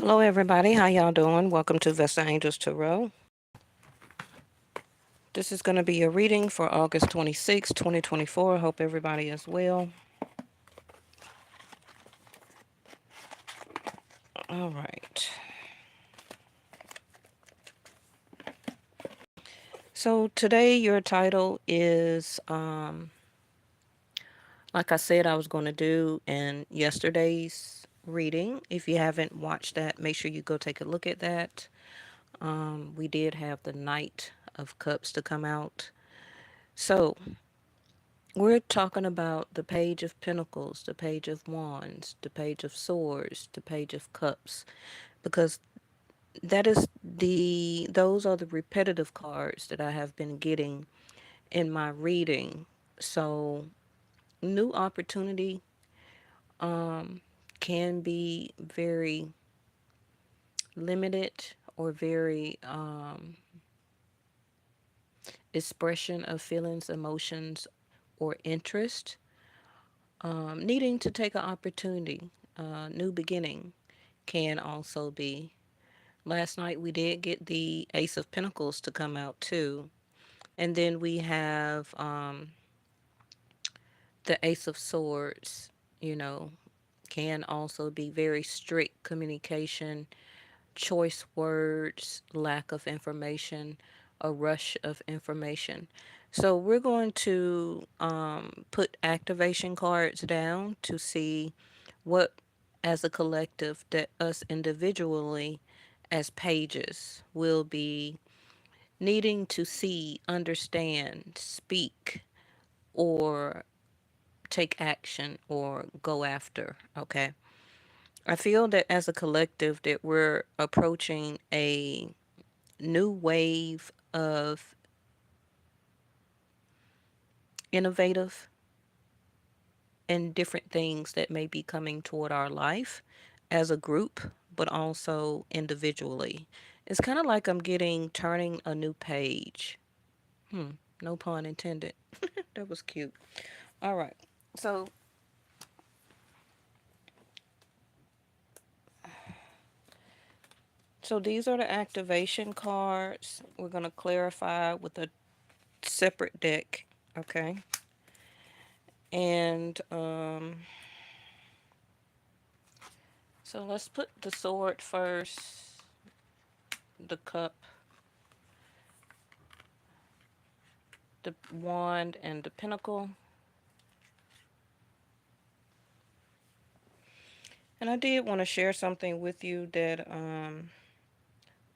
Hello, everybody. How y'all doing? Welcome to Vesta Angels Tarot. This is going to be a reading for August 26, 2024. Hope everybody is well. All right. So today your title is, like I said I was going to do in yesterday's reading. If you haven't watched that, make sure you go take a look at that. We did have the Knight of Cups to come out. So we're talking about the Page of Pentacles, the Page of Wands, the Page of Swords, the Page of Cups, because those are the repetitive cards that I have been getting in my reading. So new opportunity can be very limited or very expression of feelings, emotions, or interest. Needing to take an opportunity, new beginning can also be. Last night we did get the Ace of Pentacles to come out too. And then we have the Ace of Swords, you know, can also be very strict communication, choice words, lack of information, a rush of information. So we're going to put activation cards down to see what, as a collective, that us individually as pages will be needing to see, understand, speak, or take action or go after. Okay. I feel that as a collective that we're approaching a new wave of innovative and different things that may be coming toward our life as a group, but also individually. It's kind of like I'm getting turning a new page. No pun intended. That was cute. All right. So these are the activation cards. We're going to clarify with a separate deck, okay? And so let's put the sword first, the cup, the wand, and the pentacle. And I did want to share something with you that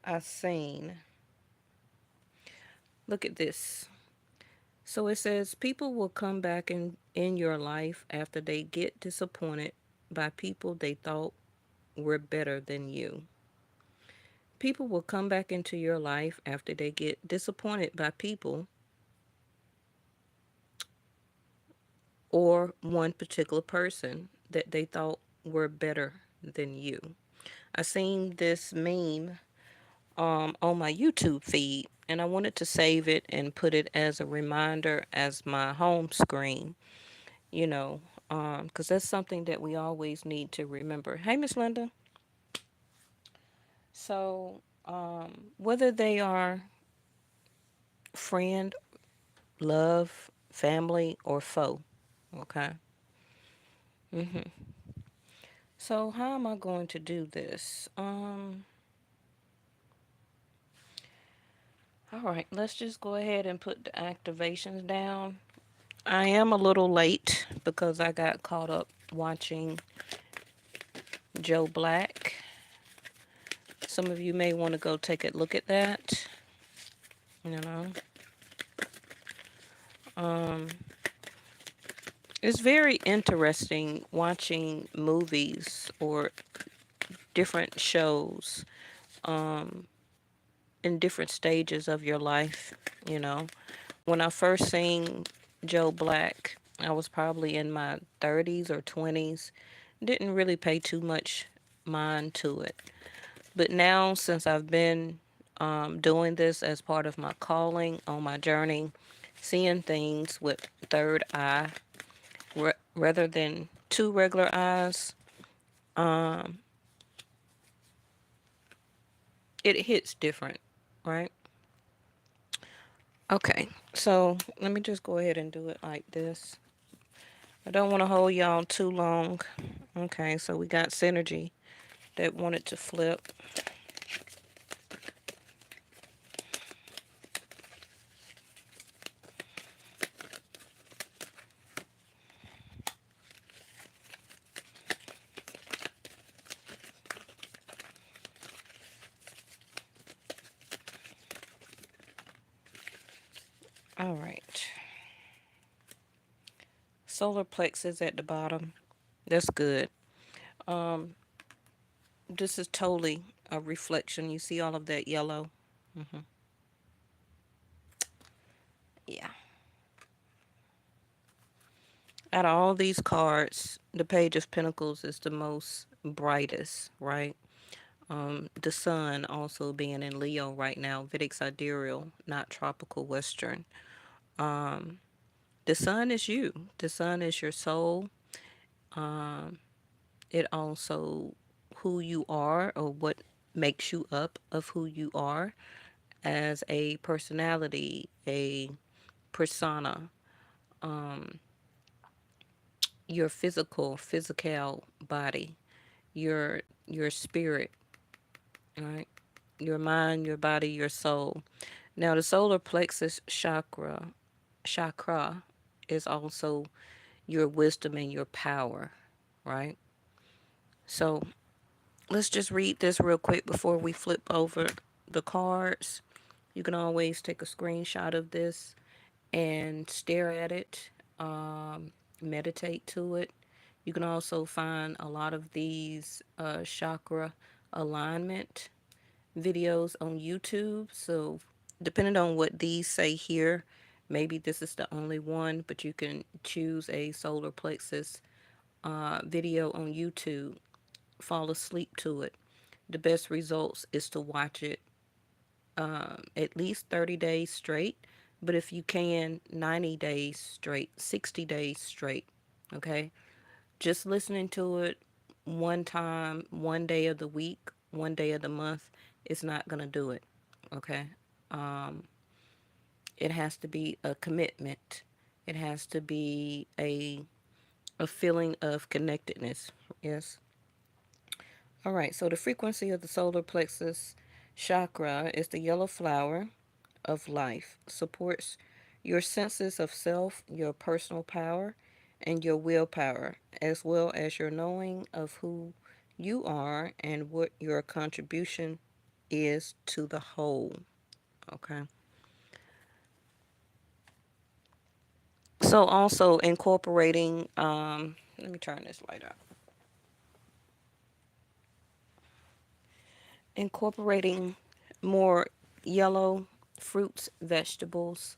I seen. Look at this. So it says people will come back in your life after they get disappointed by people they thought were better than you. People will come back into your life after they get disappointed by people or one particular person that they thought were better than you. I seen this meme on my YouTube feed, and I wanted to save it and put it as a reminder as my home screen, you know, because that's something that we always need to remember. Hey, Miss Linda. So, whether they are friend, love, family, or foe, okay? So, how am I going to do this? All right, let's just go ahead and put the activations down. I am a little late because I got caught up watching Joe Black. Some of you may want to go take a look at that. You know, it's very interesting watching movies or different shows in different stages of your life. You know, when I first seen Joe Black, I was probably in my 30s or 20s. Didn't really pay too much mind to it. But now, since I've been doing this as part of my calling on my journey, seeing things with third eye rather than two regular eyes, it hits different, right? Okay, so let me just go ahead and do it like this. I don't want to hold y'all too long. Okay, so we got synergy that wanted to flip. All right. Solar plexus at the bottom. That's good. Um, this is totally a reflection. You see all of that yellow? Hmm. Yeah. Out of all these cards, the Page of Pentacles is the most brightest, right? The sun also being in Leo right now, Vedic sidereal, not tropical Western. Um, the sun is you. The sun is your soul. Um, it also who you are or what makes you up of who you are as a personality, a persona, um, your physical body, your spirit, right? Your mind, your body, your soul. Now the solar plexus chakra is also your wisdom and your power, right? So let's just read this real quick before we flip over the cards. You can always take a screenshot of this and stare at it, meditate to it. You can also find a lot of these chakra alignment videos on YouTube. So, depending on what these say here, maybe this is the only one, but you can choose a solar plexus video on YouTube, fall asleep to it. The best results is to watch it at least 30 days straight, but if you can, 90 days straight, 60 days straight. Okay, just listening to it one time, one day of the week, one day of the month is not going to do it. Okay, um, it has to be a commitment, it has to be a feeling of connectedness. Yes. All right, so the frequency of the solar plexus chakra is the yellow flower of life, supports your senses of self, your personal power, and your willpower, as well as your knowing of who you are and what your contribution is to the whole. Okay. So also incorporating, let me turn this light up. Incorporating more yellow fruits, vegetables.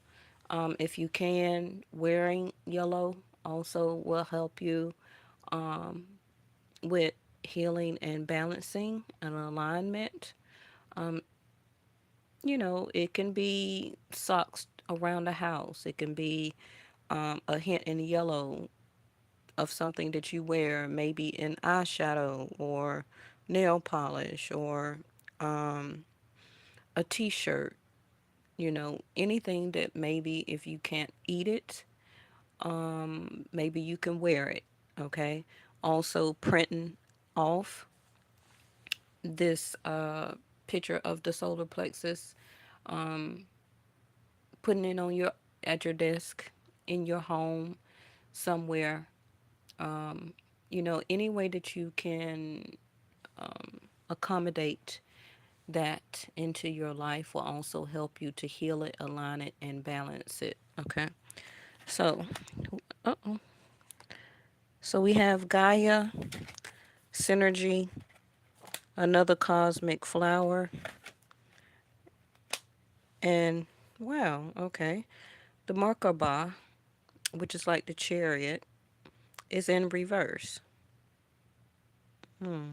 If you can, wearing yellow also will help you um, with healing and balancing and alignment. Um, it can be socks around the house. It can be a hint in yellow of something that you wear, maybe an eyeshadow or nail polish or um, a t-shirt. Anything that maybe if you can't eat it, maybe you can wear it. Okay. Also, printing off this picture of the solar plexus, um, putting it on your at your desk, in your home, somewhere. Um, any way that you can accommodate that into your life will also help you to heal it, align it, and balance it. Okay. So, uh-oh. So we have Gaia, synergy, another cosmic flower, and wow, okay. The Merkaba, which is like the chariot, is in reverse. Hmm.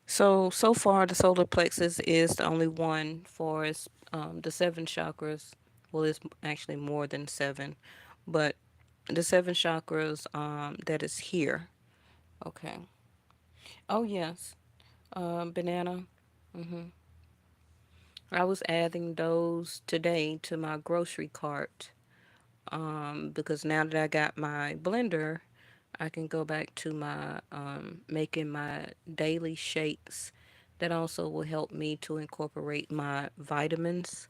So far, the solar plexus is the only one for the seven chakras. Well, it's actually more than seven, but the seven chakras that is here. Okay. Oh, yes. Banana. hmm I was adding those today to my grocery cart because now that I got my blender, I can go back to my making my daily shakes. That also will help me to incorporate my vitamins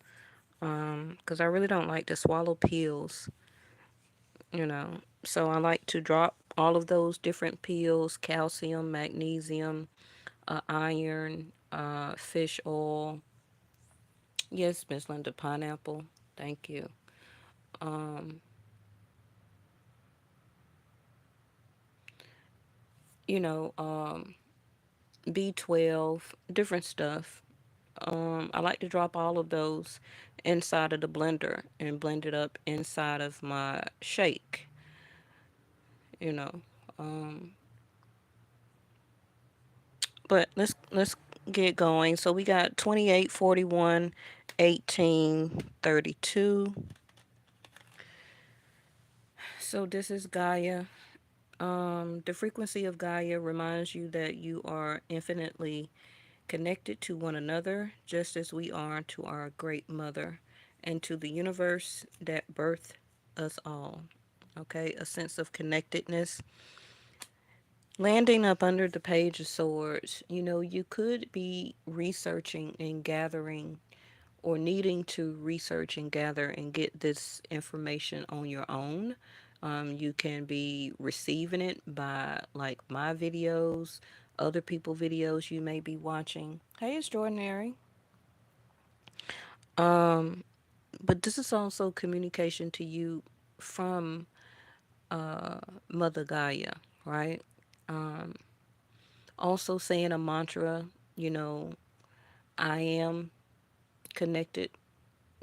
because I really don't like to swallow pills, you know. So I like to drop all of those different pills: calcium, magnesium, iron, fish oil. Yes, Miss Linda, pineapple. Thank you. Um, you know, B12, different stuff. I like to drop all of those inside of the blender and blend it up inside of my shake, you know. Um, but let's get going. So we got 28, 41, 18, 32. So this is Gaia. The frequency of Gaia reminds you that you are infinitely connected to one another, just as we are to our great mother and to the universe that birthed us all. Okay, a sense of connectedness. Landing up under the Page of Swords, you know, you could be researching and gathering or needing to research and gather and get this information on your own. You can be receiving it by like my videos, other people videos you may be watching. Hey, extraordinary. Um, but this is also communication to you from uh, Mother Gaia, right? Um, Also saying a mantra, you know, I am connected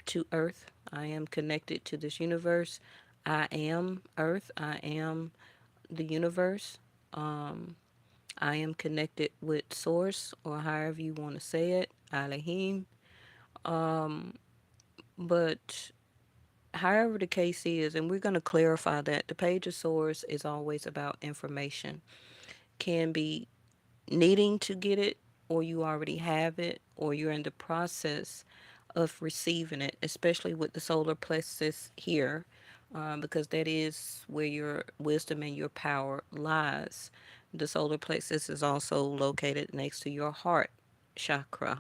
to Earth. I am connected to this universe. I am Earth. I am the universe. Um, I am connected with Source, or however you want to say it, Elohim. Um, but however the case is, and we're going to clarify that the Page of Swords is always about information. Can be needing to get it, or you already have it, or you're in the process of receiving it, especially with the solar plexus here, because that is where your wisdom and your power lies. The solar plexus is also located next to your heart chakra,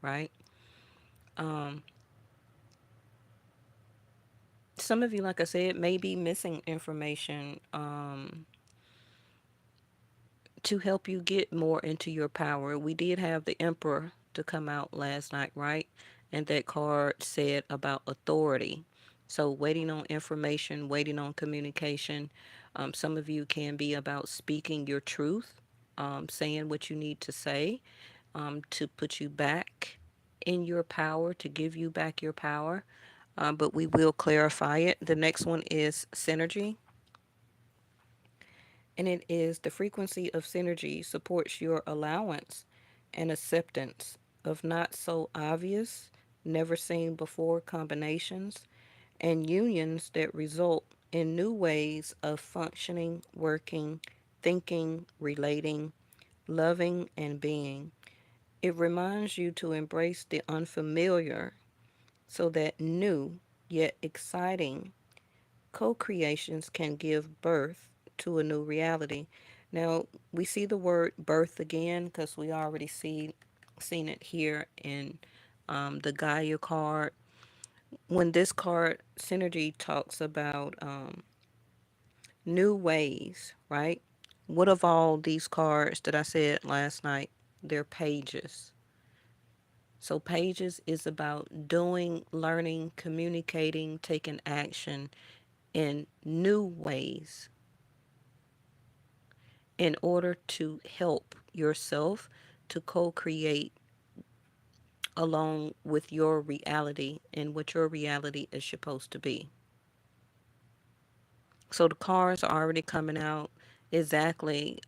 right? Um, some of you, like I said, may be missing information to help you get more into your power. We did have the Emperor to come out last night, right? And that card said about authority. So, waiting on information, waiting on communication. Some of you can be about speaking your truth, saying what you need to say to put you back in your power, to give you back your power. But we will clarify it. The next one is synergy, and it is the frequency of synergy supports your allowance and acceptance of not so obvious, never seen before combinations and unions that result in new ways of functioning, working, thinking, relating, loving, and being. It reminds you to embrace the unfamiliar so that new yet exciting co-creations can give birth to a new reality. Now, we see the word birth again because we already seen it here in the Gaia card. When this card synergy talks about new ways, right? What of all these cards that I said last night? They're pages. So pages is about doing, learning, communicating, taking action in new ways in order to help yourself to co create along with your reality and what your reality is supposed to be. So the cards are already coming out exactly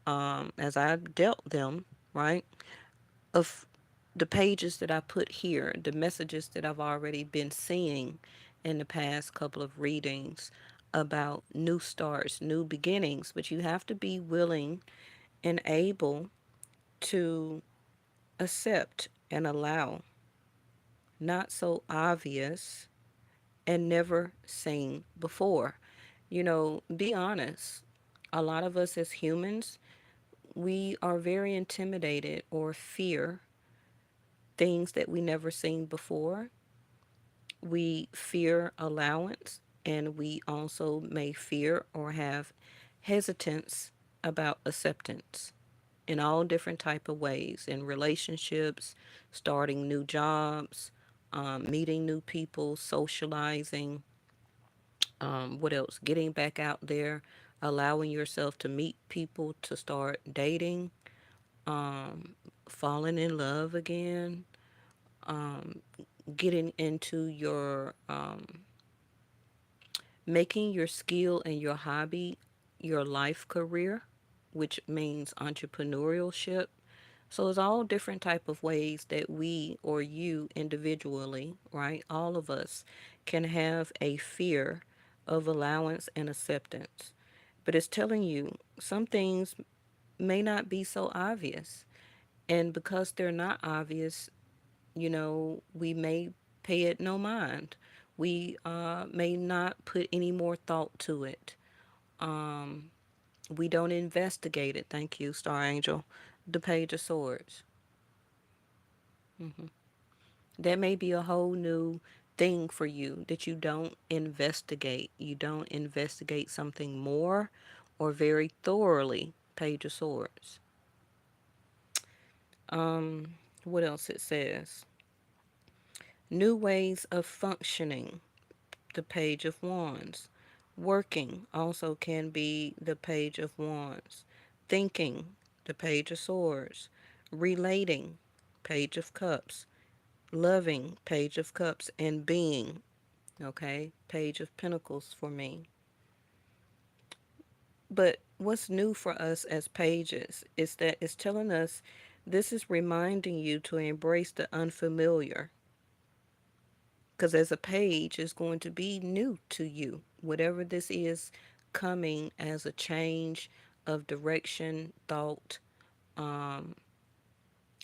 as I dealt them, right? Of the pages that I put here, the messages that I've already been seeing in the past couple of readings about new starts, new beginnings, but you have to be willing and able to accept and allow, not so obvious, and never seen before. Be honest. A lot of us as humans, we are very intimidated or fear things that we never seen before. We fear allowance, and we also may fear or have hesitance about acceptance in all different type of ways, in relationships, starting new jobs, meeting new people, socializing, what else, getting back out there, allowing yourself to meet people, to start dating, um, falling in love again, um, getting into your making your skill and your hobby your life career, which means entrepreneurship. So it's all different type of ways that we or you individually, right? All of us can have a fear of allowance and acceptance. But it's telling you some things may not be so obvious. And because they're not obvious, we may pay it no mind. We may not put any more thought to it. Um, we don't investigate it. Thank you, Star Angel. The Page of Swords. Hmm. That may be a whole new thing for you that you don't investigate. You don't investigate something more or very thoroughly. Page of Swords. What else it says? New ways of functioning. The Page of Wands. Working also can be the Page of Wands. Thinking, the Page of Swords. Relating, Page of Cups. Loving, Page of Cups. And being, okay, Page of Pentacles for me. But what's new for us as pages is that it's telling us this is reminding you to embrace the unfamiliar. Because as a page, it's going to be new to you. Whatever this is coming as a change of direction, thought, um,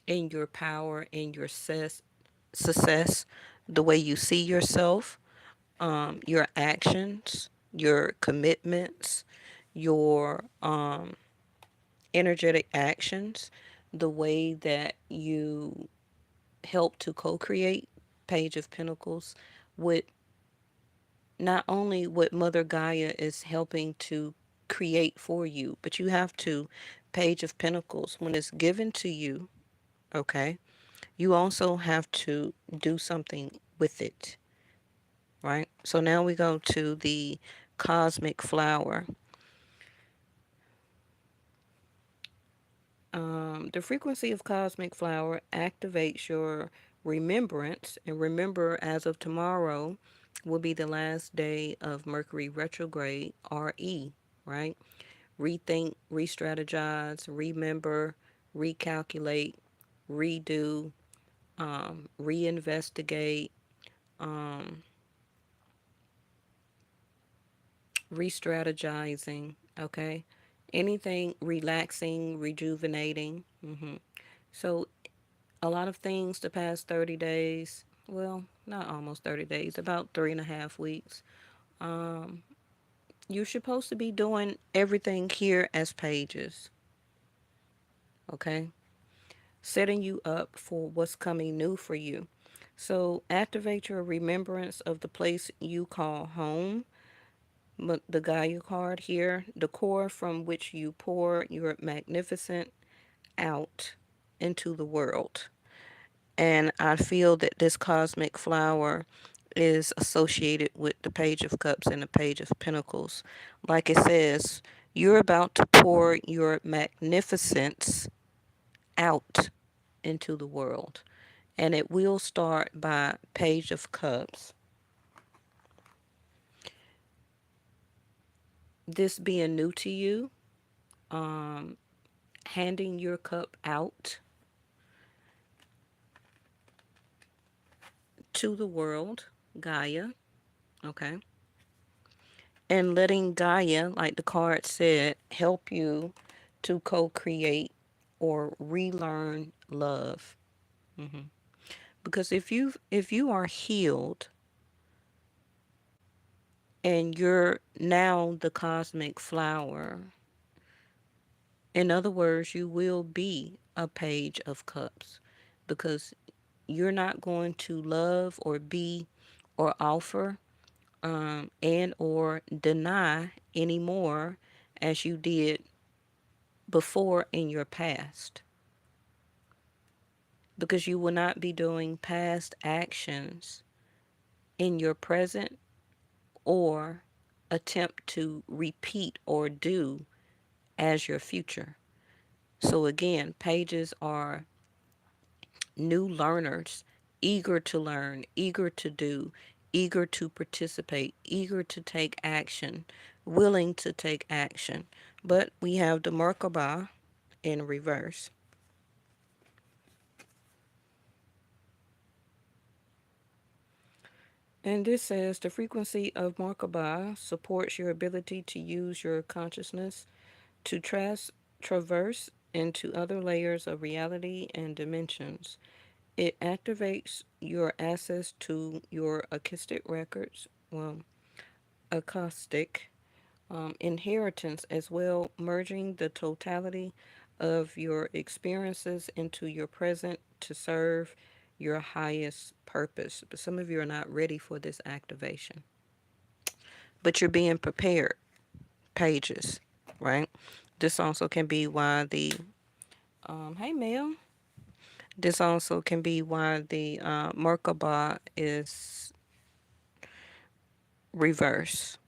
in your power, in your success, the way you see yourself, your actions, your commitments, your energetic actions, the way that you help to co create Page of Pentacles with not only what Mother Gaia is helping to create for you, but you have to, Page of Pentacles, when it's given to you, okay, you also have to do something with it, right? So now we go to the cosmic flower. The frequency of cosmic flower activates your remembrance, and remember, as of tomorrow will be the last day of Mercury retrograde, RE, right? Rethink, re strategize, remember, recalculate, redo, reinvestigate, um, re strategizing, okay? Anything relaxing, rejuvenating. So, a lot of things the past 30 days, well, not almost 30 days, about 3.5 weeks. Um, you're supposed to be doing everything here as pages, okay? Setting you up for what's coming new for you. So activate your remembrance of the place you call home. The Gaia card here, the core from which you pour your magnificent out into the world. And I feel that this cosmic flower is associated with the Page of Cups and the Page of Pentacles. Like it says, you're about to pour your magnificence out into the world. And it will start by Page of Cups. This being new to you, um, handing your cup out to the world, Gaia, okay? And letting Gaia, like the card said, help you to co create or relearn love. Hmm. Because if you are healed and you're now the cosmic flower, in other words, you will be a page of cups, because you're not going to love or be or offer and or deny anymore as you did before in your past, because you will not be doing past actions in your present or attempt to repeat or do as your future. So again, pages are new learners, eager to learn, eager to do, eager to participate, eager to take action, willing to take action. But we have the Merkaba in reverse. And this says the frequency of Merkaba supports your ability to use your consciousness to traverse into other layers of reality and dimensions. It activates your access to your acoustic inheritance as well, merging the totality of your experiences into your present to serve your highest purpose. But some of you are not ready for this activation, but you're being prepared. Pages, right? This also can be why the hey Mel. This also can be why the Merkaba is reverse.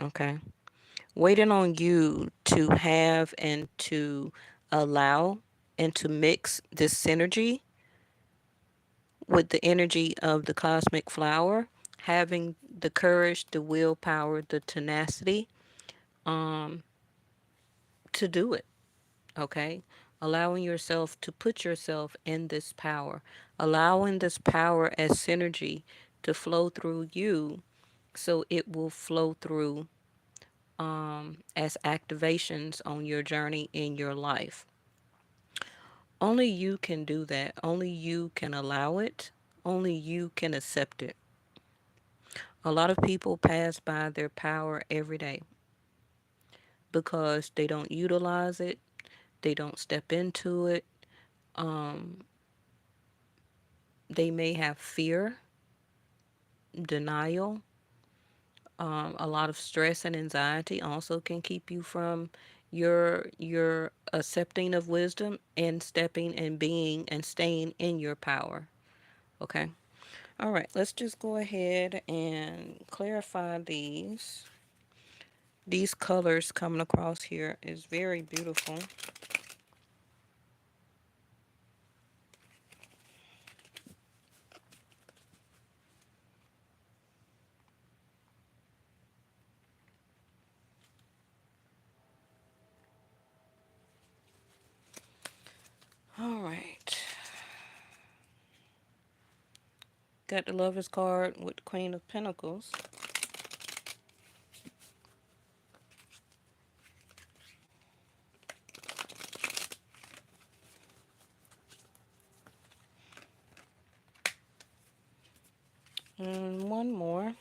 Okay, waiting on you to have and to allow and to mix this synergy with the energy of the cosmic flower, having the courage, the willpower, the tenacity um, to do it. Okay, allowing yourself to put yourself in this power, allowing this power as synergy to flow through you, so it will flow through as activations on your journey in your life. Only you can do that. Only you can allow it. Only you can accept it. A lot of people pass by their power every day because they don't utilize it, they don't step into it. Um, they may have fear, denial. A lot of stress and anxiety also can keep you from your accepting of wisdom and stepping and being and staying in your power. Okay. All right, let's just go ahead and clarify these. These colors coming across here is very beautiful. All right. Got the Lover's card with the Queen of Pentacles. And one more.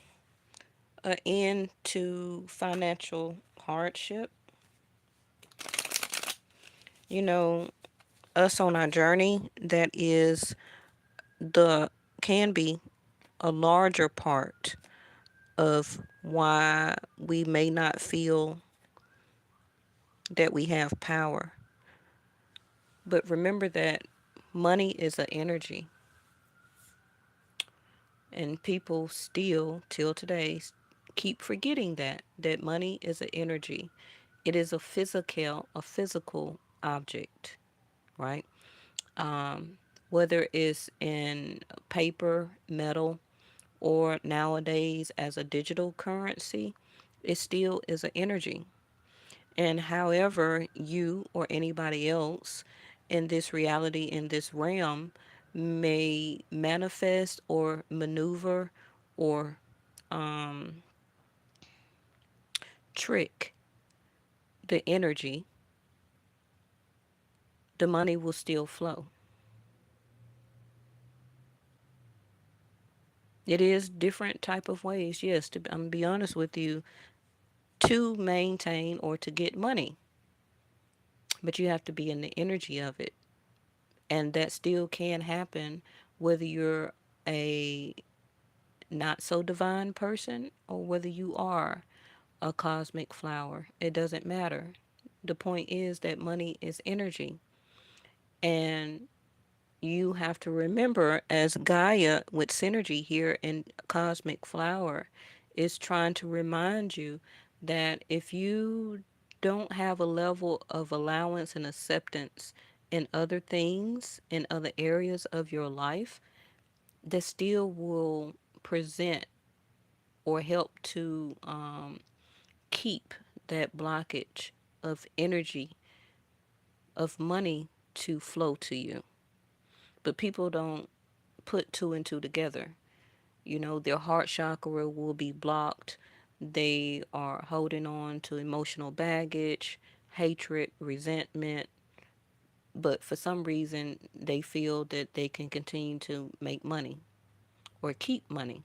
An end to financial hardship. You know, us on our journey, that is the can be a larger part of why we may not feel that we have power. But remember that money is an energy, and people still till today keep forgetting that money is an energy. It is a physical object, right? um, Whether it's in paper, metal, or nowadays as a digital currency, it still is an energy. And however you or anybody else in this reality, in this realm, may manifest or maneuver or um, trick the energy, the money will still flow. It is different type of ways, yes, I'm gonna be honest with you, to maintain or to get money. But you have to be in the energy of it. And that still can happen whether you're a not so divine person or whether you are a cosmic flower. It doesn't matter. The point is that money is energy. And you have to remember, as Gaia with synergy here in Cosmic Flower is trying to remind you that if you don't have a level of allowance and acceptance in other things, in other areas of your life, that still will present or help to keep that blockage of energy, of money to flow to you. But people don't put two and two together. You know, their heart chakra will be blocked. They are holding on to emotional baggage, hatred, resentment, but for some reason they feel that they can continue to make money or keep money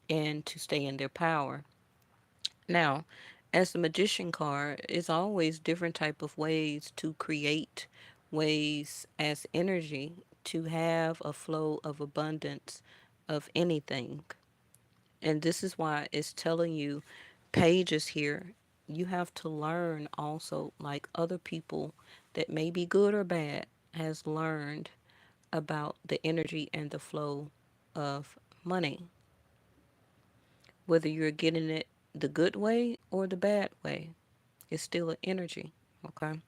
and to stay in their power. Now, as the magician card, is always different type of ways to create, ways as energy to have a flow of abundance of anything. And this is why it's telling you pages here. You have to learn also, like other people that may be good or bad, has learned about the energy and the flow of money. Whether you're getting it the good way or the bad way, it's still an energy. Okay.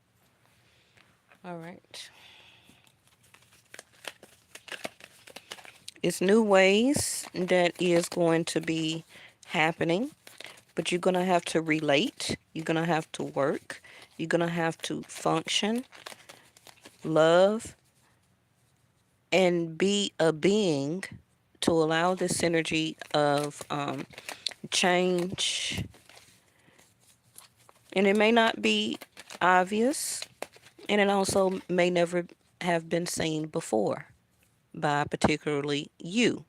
All right. It's new ways that is going to be happening, but you're going to have to relate. You're going to have to work. You're going to have to function, love, and be a being to allow the synergy of change. And it may not be obvious, and it also may never have been seen before by particularly you.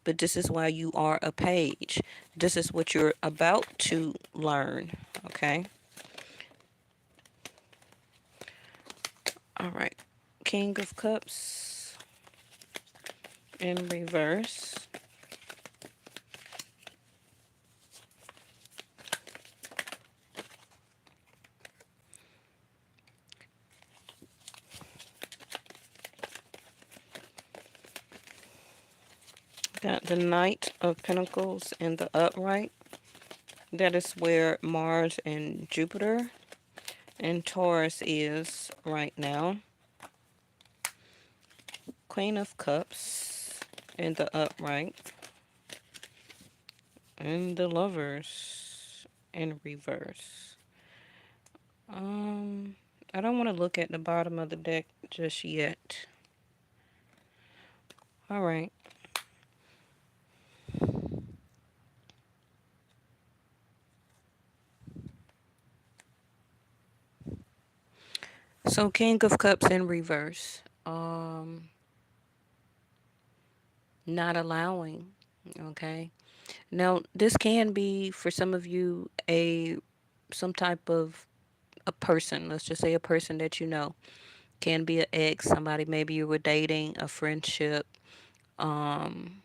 But this is why you are a page. This is what you're about to learn. Okay. All right. King of Cups in reverse. Got the Knight of Pentacles in the upright. That is where Mars and Jupiter and Taurus is right now. Queen of Cups in the upright. And the Lovers in reverse. Um, I don't want to look at the bottom of the deck just yet. All right. So King of Cups in reverse. Not allowing. Okay. Now this can be for some of you a some type of a person. Let's just say a person that you know. Can be an ex, somebody maybe you were dating, a friendship. Um,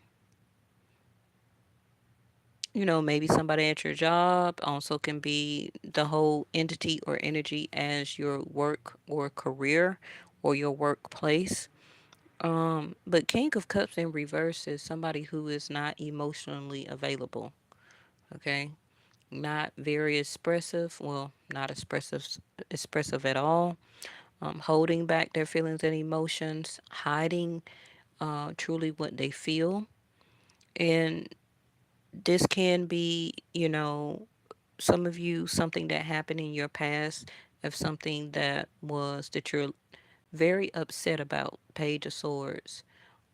maybe somebody at your job also can be the whole entity or energy as your work or career or your workplace. But King of Cups in reverse is somebody who is not emotionally available. Okay. Not very expressive. Well, not expressive at all. Holding back their feelings and emotions, hiding truly what they feel. And this can be, some of you, something that happened in your past, of something that was that you're very upset about. Page of Swords.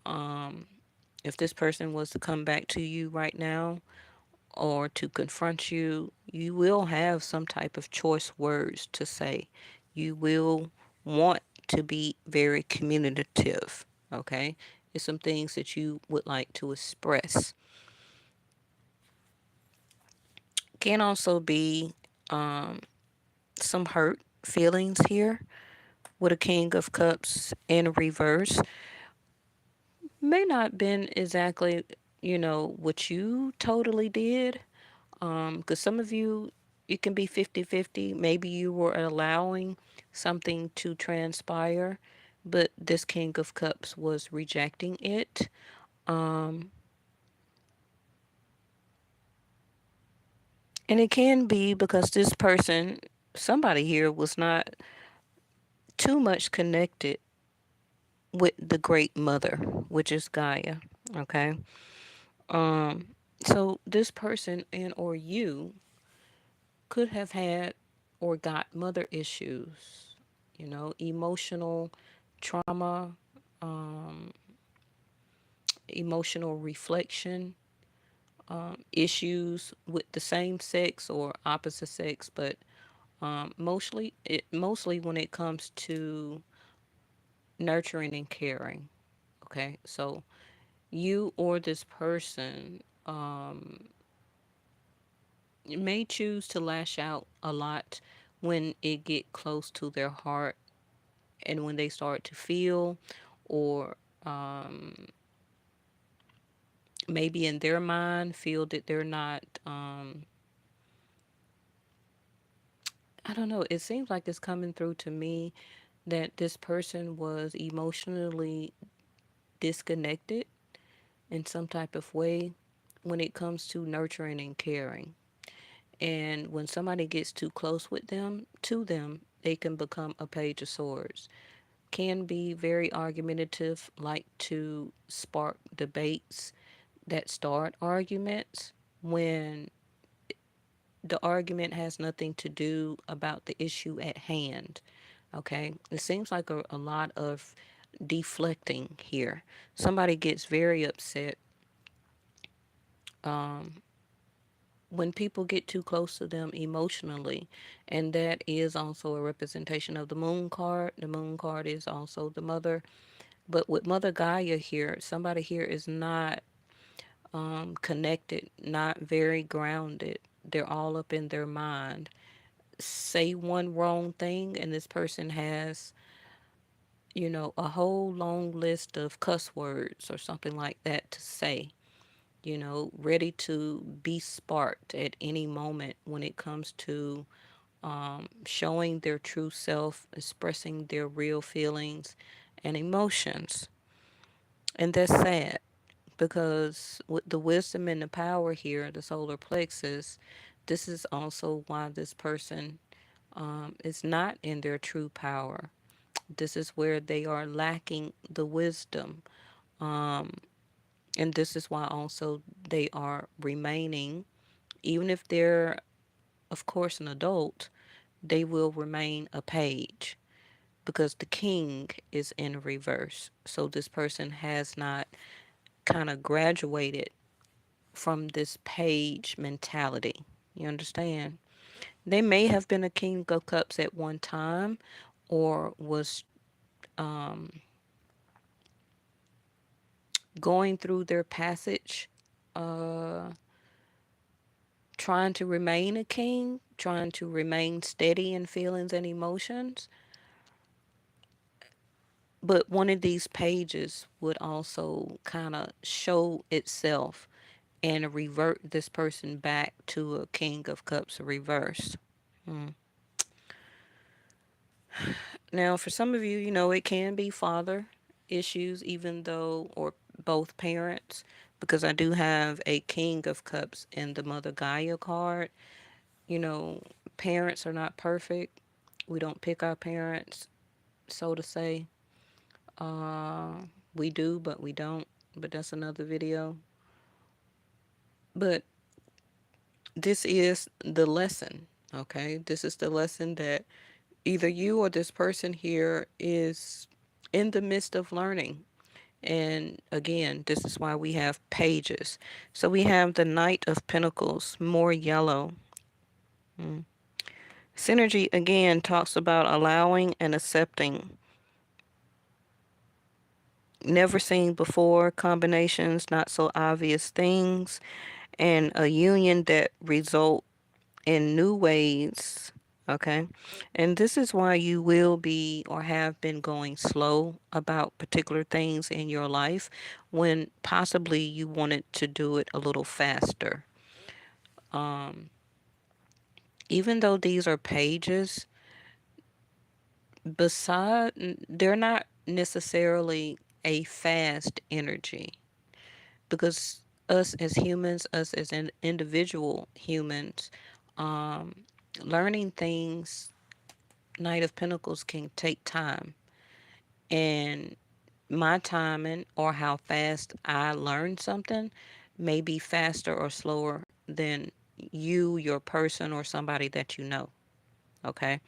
Um, if this person was to come back to you right now or to confront you, you will have some type of choice words to say. You will want to be very communicative. Okay. It's some things that you would like to express. Can also be some hurt feelings here with a King of Cups in reverse. May not been exactly, what you totally did. Because some of you, it can be 50-50. Maybe you were allowing something to transpire, but this King of Cups was rejecting it. Um, and it can be because this person, somebody here, was not too much connected with the great mother, which is Gaia. Okay. Um, so this person and or you could have had or got mother issues, emotional trauma, um, emotional reflection, issues with the same sex or opposite sex, but mostly when it comes to nurturing and caring. Okay, so you or this person may choose to lash out a lot when it get close to their heart and when they start to feel or maybe in their mind feel that they're not I don't know, it seems like it's coming through to me that this person was emotionally disconnected in some type of way when it comes to nurturing and caring. And when somebody gets too close with them, to them, they can become a page of swords. Can be very argumentative, like to spark debates that start arguments when the argument has nothing to do about the issue at hand. Okay, it seems like a lot of deflecting here. Somebody gets very upset when people get too close to them emotionally, and that is also a representation of the moon card. The moon card is also the mother, but with Mother Gaia here, somebody here is not connected, not very grounded. They're all up in their mind. Say one wrong thing, and this person has, a whole long list of cuss words or something like that to say, ready to be sparked at any moment when it comes to showing their true self, expressing their real feelings and emotions. And that's sad because with the wisdom and the power here, the solar plexus, this is also why this person is not in their true power. This is where they are lacking the wisdom. And this is why also they are remaining, even if they're, of course, an adult, they will remain a page because the king is in reverse. So this person has not kind of graduated from this page mentality. You understand? They may have been a king of cups at one time or was going through their passage, uh, trying to remain a king, trying to remain steady in feelings and emotions. But one of these pages would also kind of show itself and revert this person back to a King of Cups reverse. Now, for some of you, it can be father issues, even though, or both parents, because I do have a King of Cups in the Mother Gaia card. You know, Parents are not perfect. We don't pick our parents, so to say. Uh, we do, but we don't. But that's another video. But this is the lesson, okay? This is the lesson that either you or this person here is in the midst of learning. And again, this is why we have pages. So we have the Knight of Pentacles, more yellow. Synergy again talks about allowing and accepting never seen before combinations, not so obvious things, and a union that result in new ways. Okay. And this is why you will be or have been going slow about particular things in your life when possibly you wanted to do it a little faster. Um, Even though these are pages, they're not necessarily a fast energy because us as humans, us as an individual humans, um, learning things, Knight of Pentacles can take time. And my timing or how fast I learn something may be faster or slower than you, your person, or somebody that you know. Okay.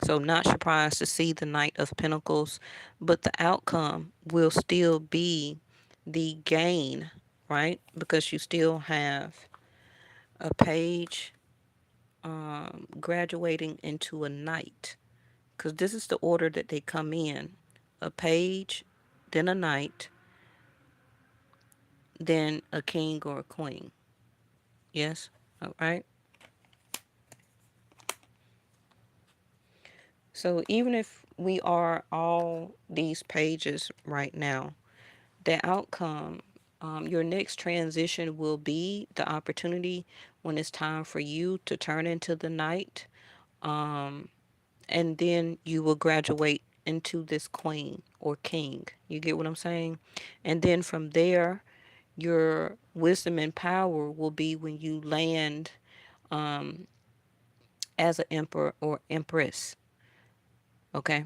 So, not surprised to see the Knight of Pentacles, but the outcome will still be the gain, right? Because you still have a page graduating into a knight. Because this is the order that they come in: a page, then a knight, then a king or a queen. Yes? All right. So, even if we are all these pages right now, the outcome, your next transition will be the opportunity when it's time for you to turn into the knight. Um, and then you will graduate into this queen or king. You get what I'm saying? And then from there, your wisdom and power will be when you land um, as an emperor or empress. Okay.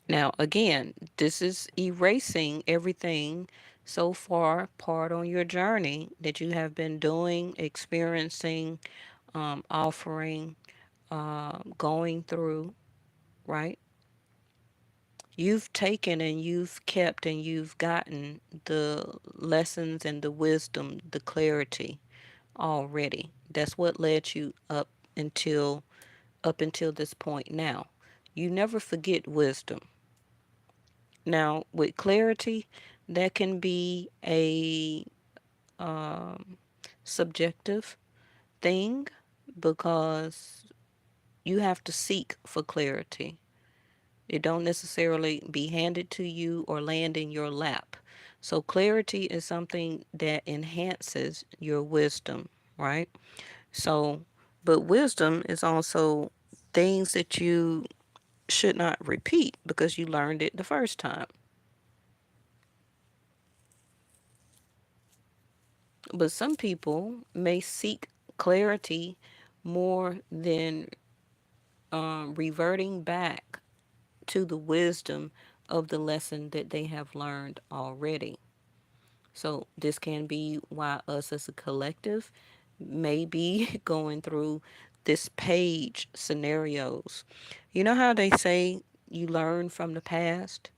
Now, again, this is erasing everything so far part on your journey that you have been doing, experiencing, offering, going through, right? You've taken and you've kept and you've gotten the lessons and the wisdom, the clarity already. That's what led you until until this point now. You never forget wisdom. Now, with clarity, that can be a um, subjective thing because you have to seek for clarity. It don't necessarily be handed to you or land in your lap. So clarity is something that enhances your wisdom, right? So, but wisdom is also things that you should not repeat because you learned it the first time. But some people may seek clarity more than reverting back to the wisdom of the lesson that they have learned already. So, this can be why us as a collective may be going through this page scenarios. You know how they say you learn from the past?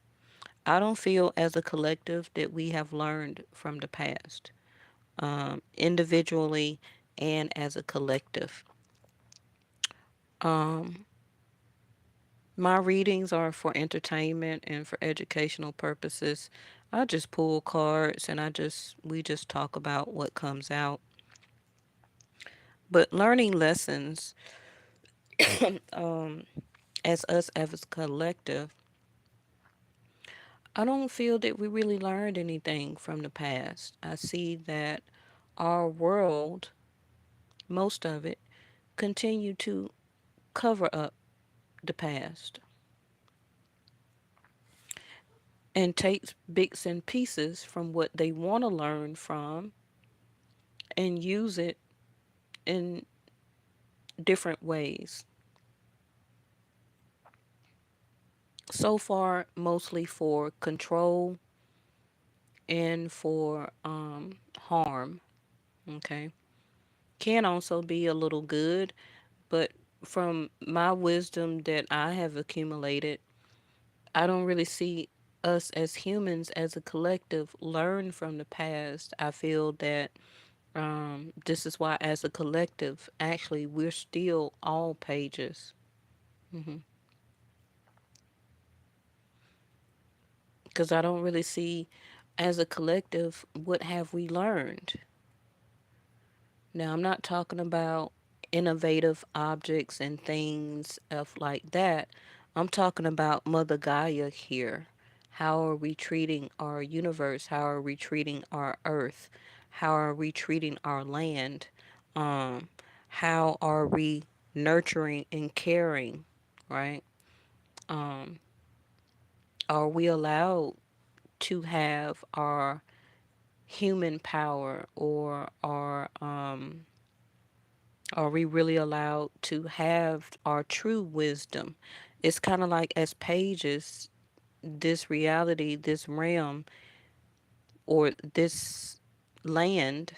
I don't feel as a collective that we have learned from the past, individually and as a collective. Um, my readings are for entertainment and for educational purposes. I just pull cards and we just talk about what comes out. But learning lessons, um, as us as a collective, I don't feel that we really learned anything from the past. I see that our world, most of it, continue to cover up the past and take bits and pieces from what they want to learn from and use it in different ways. So far, mostly for control and for harm. Okay. Can also be a little good, but from my wisdom that I have accumulated, I don't really see us as humans, as a collective, learn from the past. I feel that this is why, as a collective, actually, we're still all pages. Because Because I don't really see, as a collective, what have we learned. Now, I'm not talking about innovative objects and things of like that. I'm talking about Mother Gaia here. How are we treating our universe? How are we treating our earth? How are we treating our land? Um, how are we nurturing and caring, right? Um, are we allowed to have our human power, or are we really allowed to have our true wisdom? It's kind of like, as pages, this reality, this realm, or this land,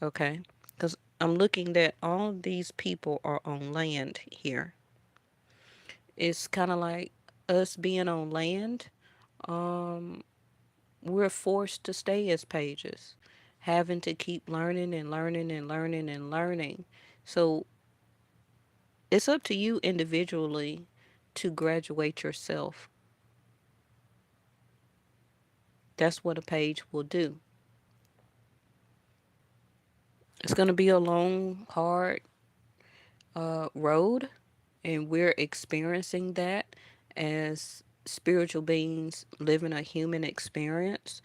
okay? Because I'm looking that all these people are on land here. It's kind of like us being on land. Um, we're forced to stay as pages, having to keep learning and learning and learning and learning. So it's up to you individually to graduate yourself. That's what a page will do. It's going to be a long, hard road, and we're experiencing that as spiritual beings living a human experience.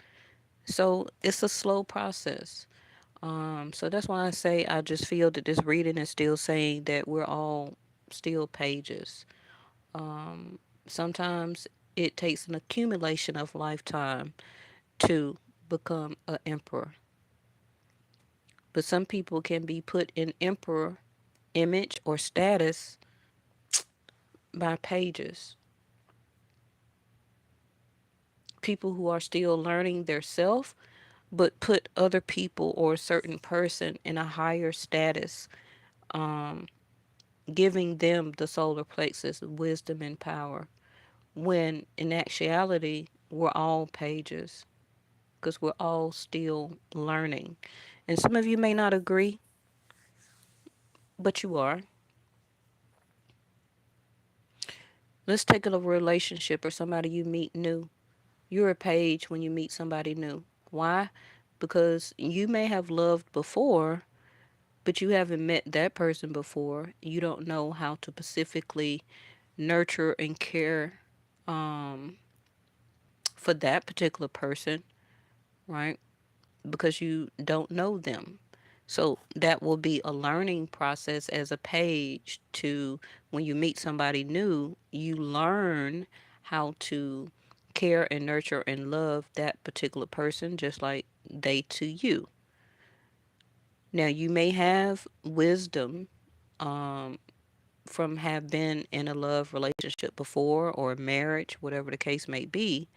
So it's a slow process. So that's why I say I just feel that this reading is still saying that we're all still pages. Um, Sometimes it takes an accumulation of lifetime to become an emperor. But some people can be put in emperor image or status by pages. People who are still learning their self, but put other people or a certain person in a higher status, um, giving them the solar plexus wisdom and power. When in actuality, we're all pages, because we're all still learning. And some of you may not agree, but you are. Let's take a relationship or somebody you meet new. You're a page when you meet somebody new. Why? Because you may have loved before, but you haven't met that person before. You don't know how to specifically nurture and care um, for that particular person, right? Because you don't know them. So that will be a learning process as a page to, when you meet somebody new, you learn how to care and nurture and love that particular person just like they to you. Now you may have wisdom um, from have been in a love relationship before, or marriage, whatever the case may be,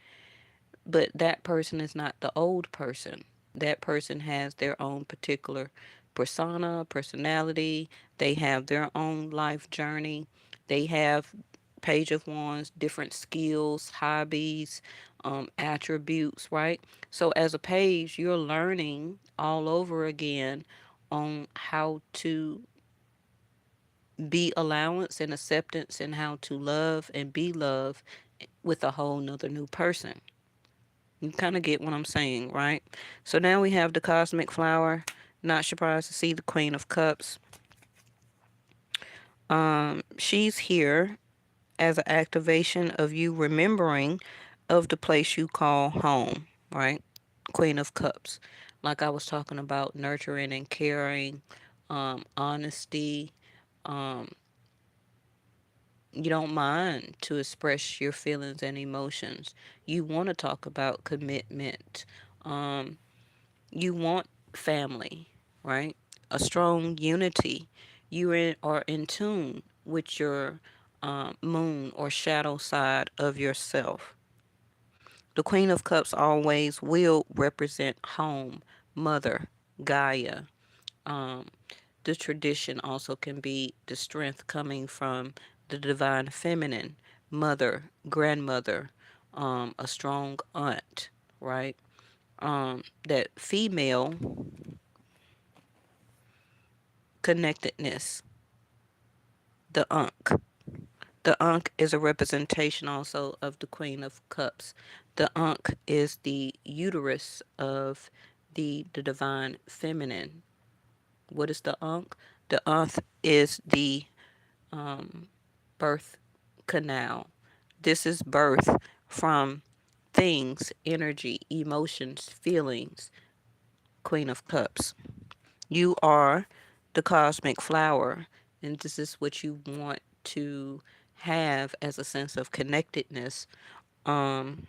but that person is not the old person. That person has their own particular persona, personality. They have their own life journey. They have Page of Wands, different skills, hobbies, attributes, right? So as a page, you're learning all over again on how to be allowance and acceptance, and how to love and be loved with a whole nother new person. You kind of get what I'm saying, right? So now we have the cosmic flower. Not surprised to see the Queen of Cups. She's here as an activation of you remembering of the place you call home, right? Queen of Cups. Like I was talking about, nurturing and caring, honesty. Um, you don't mind to express your feelings and emotions. You want to talk about commitment. Um, you want family, right? A strong unity. Are in tune with your moon or shadow side of yourself. The Queen of Cups always will represent home, mother, Gaia. Um, the tradition also can be the strength coming from the divine feminine, mother, grandmother, a strong aunt, right? That female connectedness, the unk, The Ankh is a representation also of the Queen of Cups. The Ankh is the uterus of the divine feminine. What is the Ankh? The Ankh is the birth canal. This is birth from things, energy, emotions, feelings. Queen of Cups. You are the cosmic flower, and this is what you want to have as a sense of connectedness um,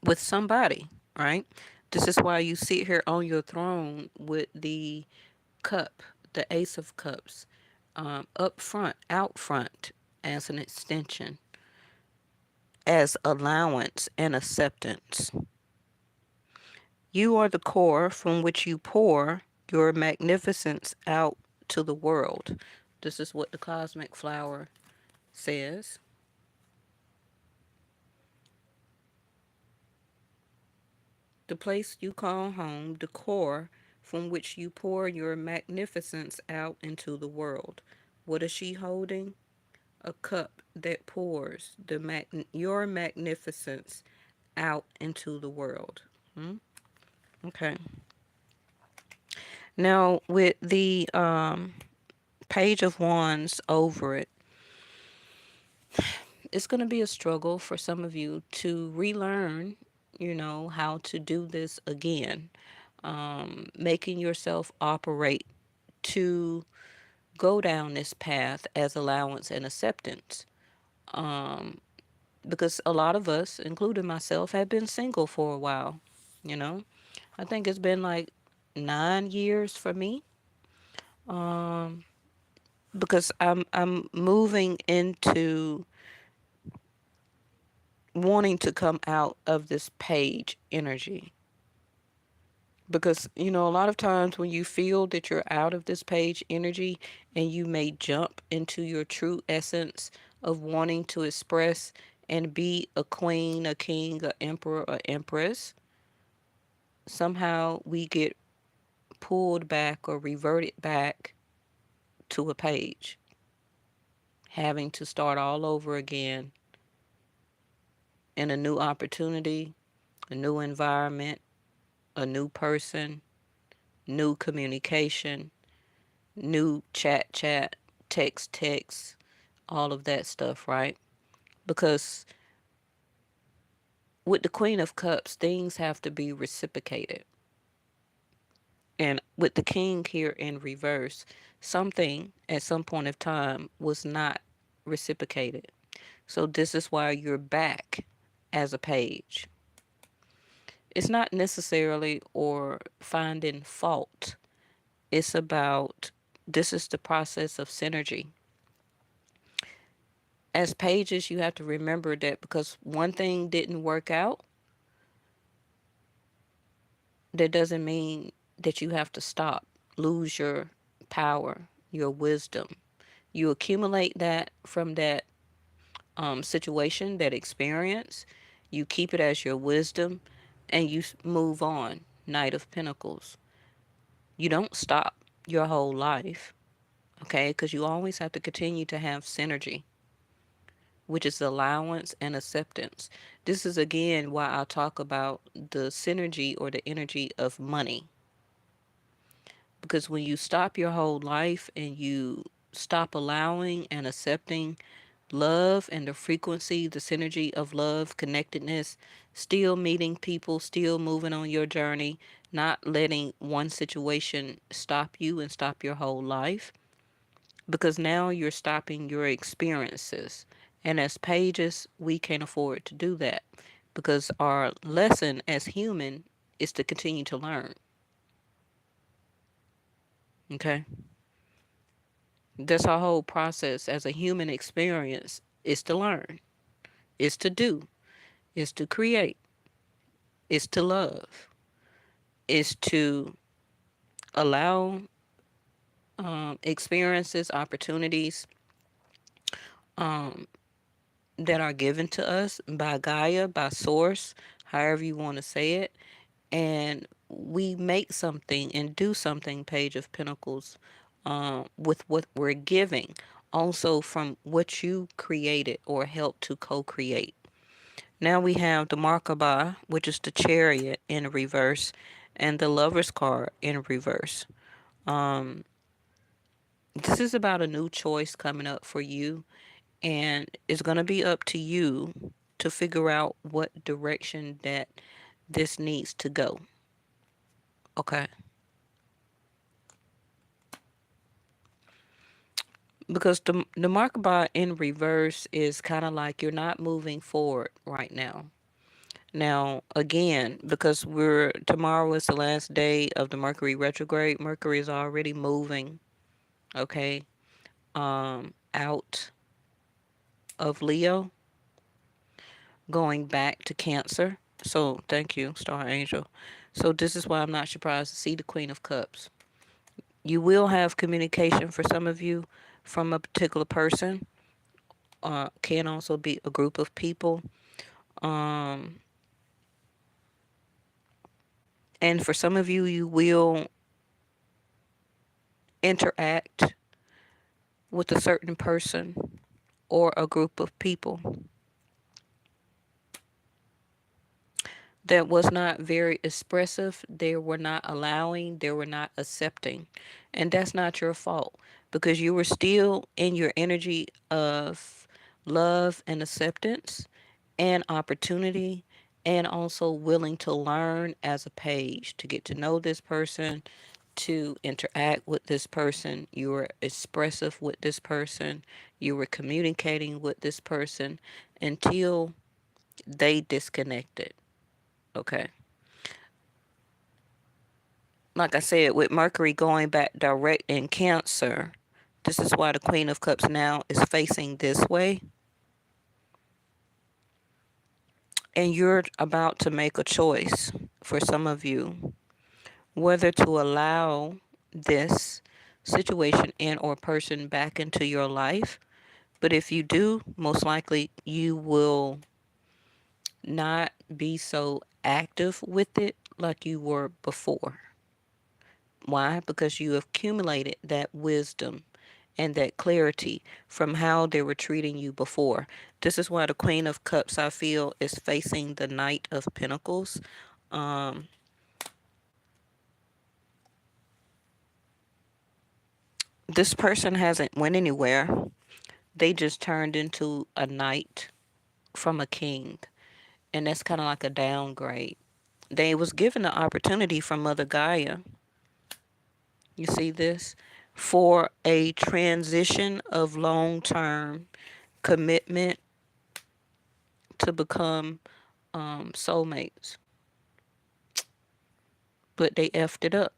with somebody, right? This is why you sit here on your throne with the cup, the Ace of Cups, up front, out front, as an extension, as allowance and acceptance. You are the core from which you pour your magnificence out to the world. This is what the cosmic flower says. The place you call home, the core from which you pour your magnificence out into the world. What is she holding? A cup that pours your magnificence out into the world. Hmm? Okay. Now, with the Page of Wands over it, it's going to be a struggle for some of you to relearn, how to do this again. Making yourself operate to go down this path as allowance and acceptance. Um, because a lot of us, including myself, have been single for a while. You know, I think it's been like 9 years for me. Um, because I'm moving into wanting to come out of this page energy. Because, a lot of times when you feel that you're out of this page energy and you may jump into your true essence of wanting to express and be a queen, a king, a emperor, or empress, somehow we get pulled back or reverted back to a page, having to start all over again in a new opportunity, a new environment, a new person, new communication, new chat, text, all of that stuff, right? Because with the Queen of Cups, things have to be reciprocated. And with the King here in reverse, something at some point of time was not reciprocated. So this is why you're back as a page. It's not necessarily or finding fault. It's about this is the process of synergy. As pages, you have to remember that because one thing didn't work out, that doesn't mean that you have to stop, lose your power, your wisdom. You accumulate that from that situation, that experience. You keep it as your wisdom and you move on. Knight of Pentacles. You don't stop your whole life, okay? Because you always have to continue to have synergy, which is allowance and acceptance. This is again why I talk about the synergy or the energy of money. Because when you stop your whole life and you stop allowing and accepting love and the frequency, the synergy of love, connectedness, still meeting people, still moving on your journey, not letting one situation stop you and stop your whole life, because now you're stopping your experiences. And as pages, we can't afford to do that because our lesson as human is to continue to learn. Okay? That's our whole process as a human experience is to learn, is to do, is to create, is to love, is to allow experiences, opportunities um, that are given to us by Gaia, by Source, however you want to say it. And we make something and do something, Page of Pentacles, with what we're giving. also from what you created or helped to co-create. Now we have the Markaba, which is the Chariot in reverse, and the Lover's card in reverse. Um, this is about a new choice coming up for you, and it's going to be up to you to figure out what direction that this needs to go. Okay? Because the Markaba in reverse is kind of like you're not moving forward right now. Now, again, because we're tomorrow is the last day of the Mercury retrograde, Mercury is already moving, okay, out of Leo, going back to Cancer. So, thank you, Star Angel. So, this is why I'm not surprised to see the Queen of Cups. You will have communication for some of you from a particular person, can also be a group of people. Um, and for some of you, you will interact with a certain person or a group of people that was not very expressive, they were not allowing, they were not accepting. And that's not your fault because you were still in your energy of love and acceptance and opportunity, and also willing to learn as a page, to get to know this person, to interact with this person. You were expressive with this person, you were communicating with this person until they disconnected. Okay. Like I said, with Mercury going back direct in Cancer, this is why the Queen of Cups now is facing this way. And you're about to make a choice for some of you whether to allow this situation and or person back into your life. But if you do, most likely you will not be so active with it like you were before. Why? Because you have accumulated that wisdom and that clarity from how they were treating you before. This is why the Queen of Cups, I feel, is facing the Knight of Pentacles. Um, this person hasn't went anywhere. They just turned into a knight from a king. And that's kind of like a downgrade. They was given the opportunity from Mother Gaia, you see this, for a transition of long-term commitment to become soulmates. But they effed it up.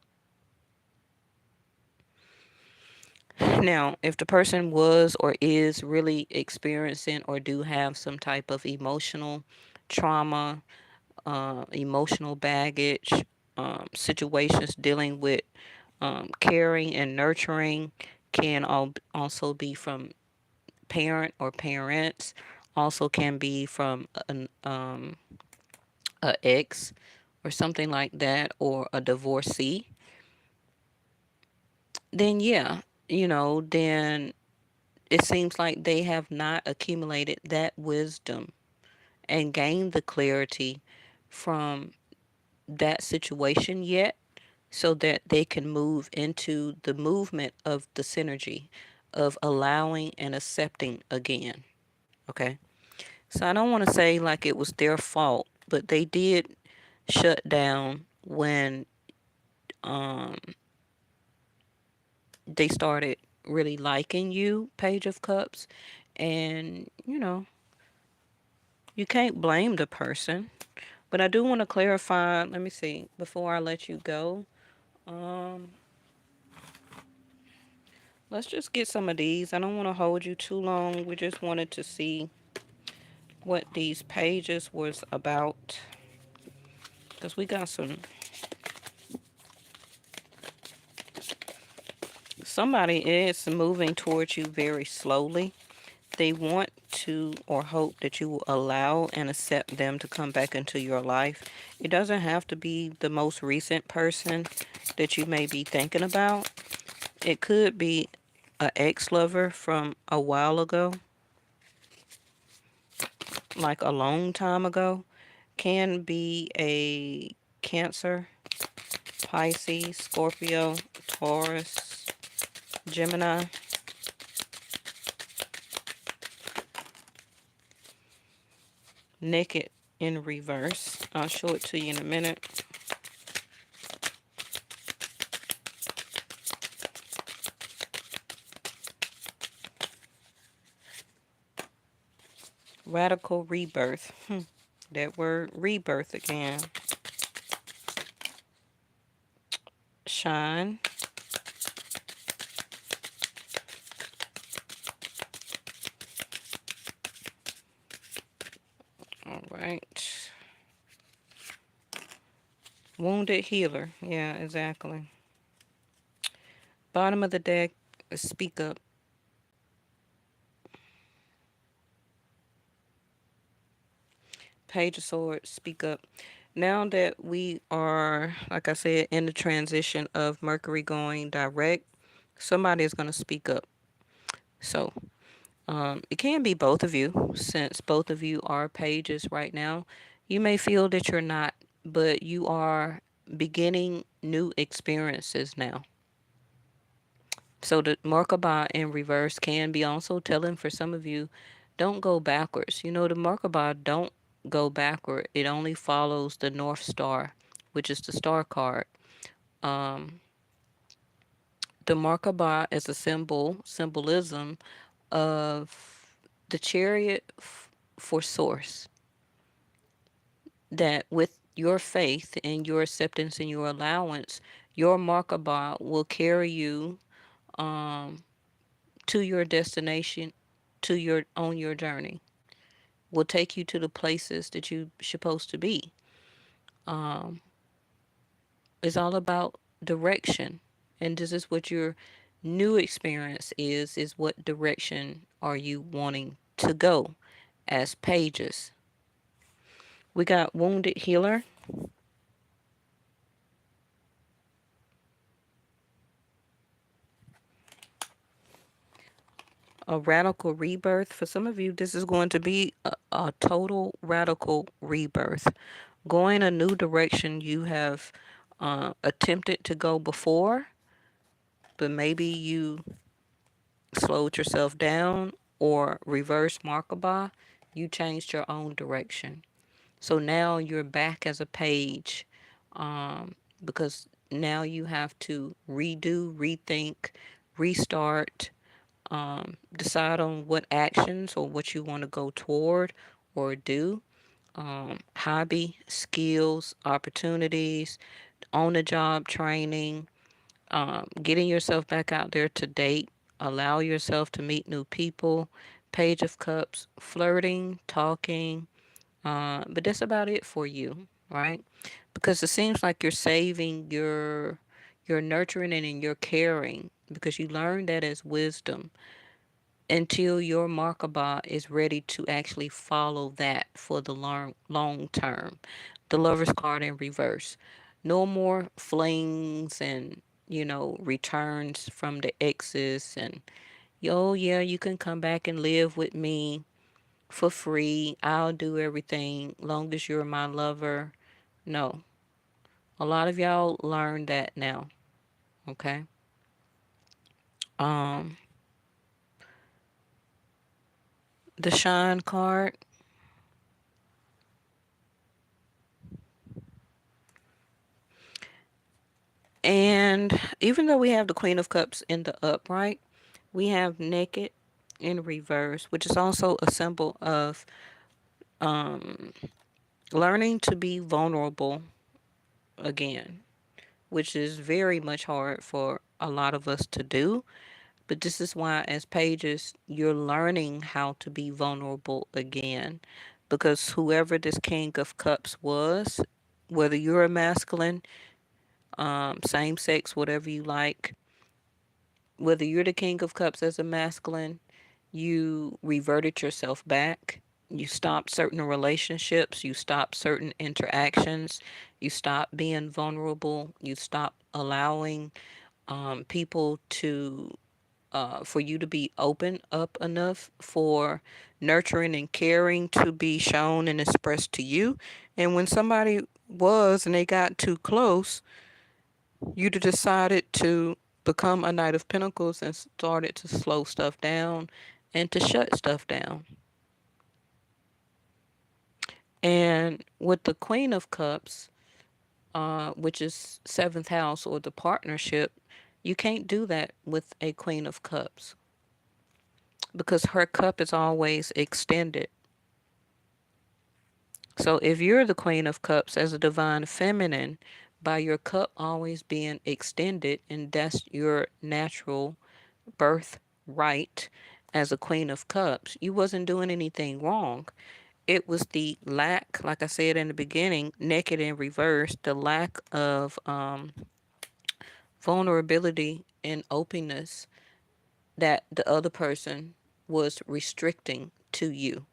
Now, if the person was or is really experiencing or do have some type of emotional trauma, emotional baggage, situations dealing with caring and nurturing, can also be from parent or parents, also can be from a ex or something like that, or a divorcee. Then yeah, then it seems like they have not accumulated that wisdom and gained the clarity from that situation yet, so that they can move into the movement of the synergy of allowing and accepting again. Okay. So I don't want to say like it was their fault, but they did shut down when um, they started really liking you, Page of Cups. And, you can't blame the person. But I do want to clarify, let me see, before I let you go. Um, let's just get some of these. I don't want to hold you too long. We just wanted to see what these pages was about. Because we got somebody is moving towards you very slowly. They want to or hope that you will allow and accept them to come back into your life. It doesn't have to be the most recent person that you may be thinking about. It could be a ex-lover from a while ago, like a long time ago, can be a Cancer, Pisces, Scorpio, Taurus, Gemini. Naked in reverse. I'll show it to you in a minute. Radical rebirth. That word rebirth again. Shine. All right. Wounded healer. Yeah, exactly. Bottom of the deck, speak up. Page of Swords, speak up. Now that we are, like I said, in the transition of Mercury going direct, somebody is going to speak up. So it can be both of you, since both of you are pages right now. You may feel that you're not, but you are beginning new experiences now. So the Merkaba in reverse can be also telling for some of you, don't go backwards. You know, the Merkaba don't go backward. It only follows the North Star, which is the star card. Um, the Merkaba is a symbolism of the chariot for source. That with your faith and your acceptance and your allowance, your Merkaba will carry you um, to your destination, to your on your journey. Will take you to the places that you're supposed to be. Um, it's all about direction, and this is what your new experience is. Is what direction are you wanting to go? As pages, we got wounded healer, a radical rebirth. For some of you, this is going to be a total radical rebirth. Going a new direction you have attempted to go before, but maybe you slowed yourself down or reverse Markaba, you changed your own direction. So now you're back as a page because now you have to redo, rethink, restart, decide on what actions or what you want to go toward or do. Hobby, skills, opportunities, on the job training, getting yourself back out there to date, allow yourself to meet new people, Page of Cups, flirting, talking, but that's about it for you, right? Because it seems like you're saving your nurturing and your caring because you learned that as wisdom until your Merkaba is ready to actually follow that for the long term. The Lover's card in reverse. No more flings and returns from the exes and oh yeah, you can come back and live with me for free. I'll do everything long as you're my lover. No. A lot of y'all learn that now. Okay. Um the Shine card. And even though we have the Queen of Cups in the upright, we have Naked in reverse, which is also a symbol of um, learning to be vulnerable again, which is very much hard for a lot of us to do. But this is why, as pages, you're learning how to be vulnerable again. Because whoever this King of Cups was, whether you're a masculine, same sex, whatever you like, whether you're the King of Cups as a masculine, you reverted yourself back. You stopped certain relationships. You stopped certain interactions. You stopped being vulnerable. You stopped allowing people to for you to be open up enough for nurturing and caring to be shown and expressed to you. And when somebody was and they got too close, you decided to become a Knight of Pentacles and started to slow stuff down and to shut stuff down. And with the Queen of Cups, which is seventh house or the partnership, you can't do that with a Queen of Cups because her cup is always extended. So if you're the Queen of Cups as a divine feminine, by your cup always being extended, and that's your natural birth right as a Queen of Cups, you wasn't doing anything wrong. It was the lack, like I said in the beginning, naked in reverse, the lack of vulnerability and openness that the other person was restricting to you.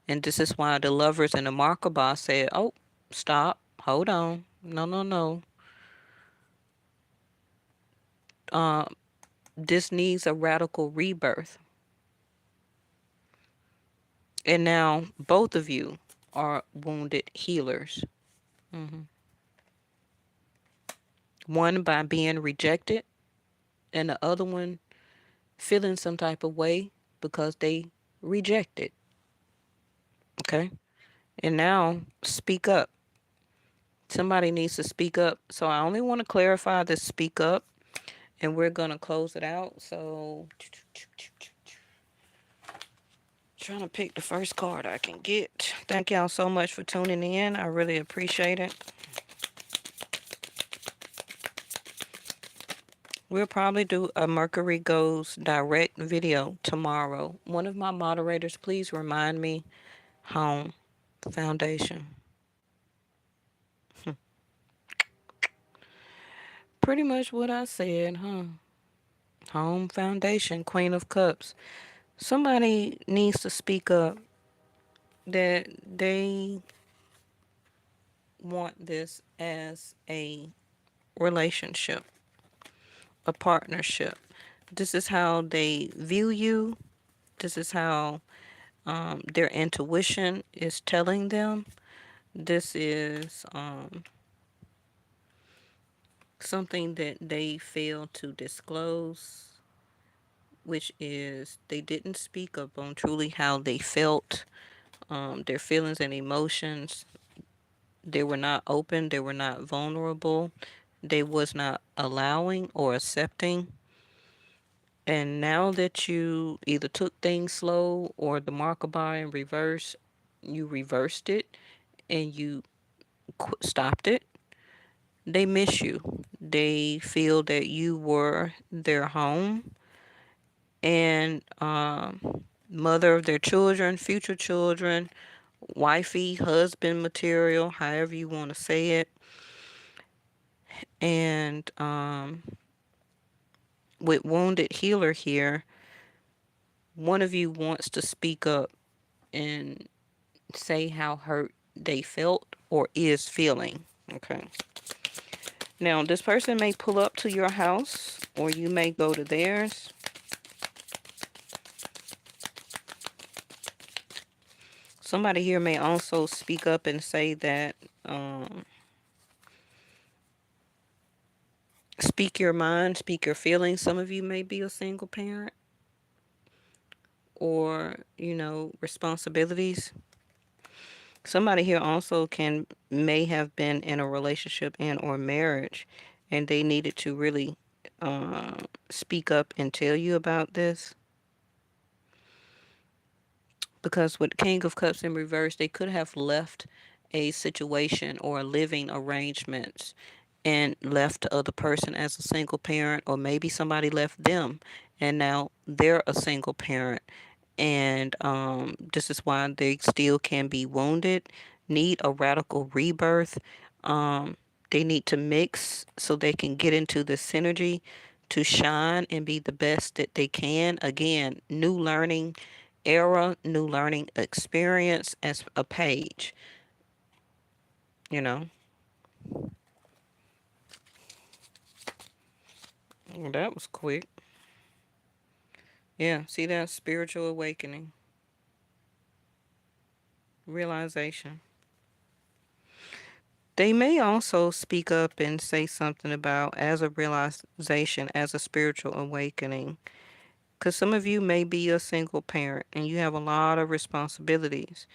And this is why the lovers and the Markaba said, oh, stop, hold on, no, no, no. Uh, this needs a radical rebirth. And now both of you are wounded healers. hmm One by being rejected, and the other one feeling some type of way because they rejected. Okay. And now speak up. Somebody needs to speak up. So I only want to clarify this speak up, and we're going to close it out. So trying to pick the first card I can get. Thank y'all so much for tuning in. I really appreciate it. We'll probably do a Mercury Goes Direct video tomorrow. One of my moderators, please remind me. Home Foundation. Pretty much what I said, huh? Home Foundation, Queen of Cups. Somebody needs to speak up that they want this as a relationship, a partnership. This is how they view you. This is how their intuition is telling them. This is something that they fail to disclose, which is they didn't speak up on truly how they felt, their feelings and emotions. They were not open. They were not vulnerable. They was not allowing or accepting. And now that you either took things slow or the Markaba in reverse, you reversed it and you stopped it. They miss you. They feel that you were their home and mother of their children, future children, wifey, husband material, however you want to say it. And with Wounded Healer here, one of you wants to speak up and say how hurt they felt or is feeling. Okay. Now, this person may pull up to your house or you may go to theirs. Somebody here may also speak up and say that speak your mind, speak your feelings. Some of you may be a single parent or, responsibilities. Somebody here also may have been in a relationship and or marriage and they needed to really speak up and tell you about this. Because with King of Cups in reverse, they could have left a situation or living arrangements and left the other person as a single parent, or maybe somebody left them and now they're a single parent. And this is why they still can be wounded, need a radical rebirth. They need to mix so they can get into the synergy to shine and be the best that they can. Again, new learning era, new learning experience as a page, you know. Well, that was quick. Yeah, see that spiritual awakening, realization. They may also speak up and say something about as a realization, as a spiritual awakening. Because some of you may be a single parent and you have a lot of responsibilities.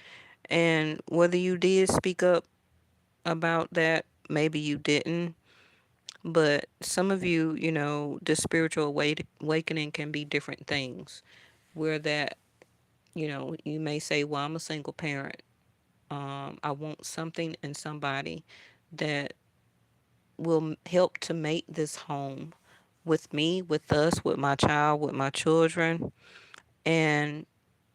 And whether you did speak up about that, maybe you didn't. But some of you, the spiritual awakening can be different things. Where that, you may say, well, I'm a single parent. I want something and somebody that will help to make this home with me, with us, with my child, with my children. And